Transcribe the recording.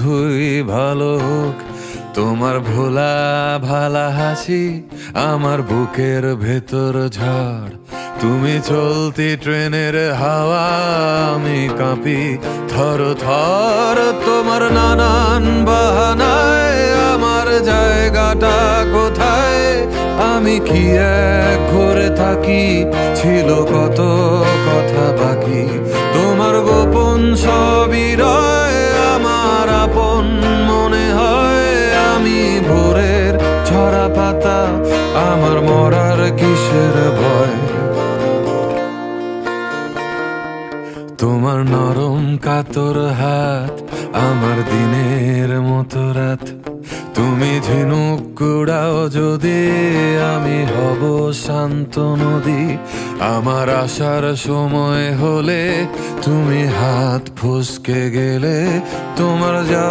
তুই ভালো হোক, তোমার ভোলা ভালা হাসি আমার বুকের ভেতর ঝড়। তুমি চলতি ট্রেনের হাওয়া, আমি কাঁপি থর থর। তোমার নানান বাহানায় আমার জায়গাটা কোথায়, আমি কি এক ঘরে থাকি, ছিল কত কথা বাকি। তোমার গোপন সবই রয় আমার আপন মনে হয়, আমি ভোরের ছড়া পাতা, আমার মরার কিসের ভয়। তোমার নরম কাতর হাত আমার দিনের মতো রাত। তুমি ঝিনুক কুড়াও যদি, আমি হব শান্ত নদী। আমার আসার সময় হলে তুমি হাত ফসকে গেলে, তোমার যাওয়া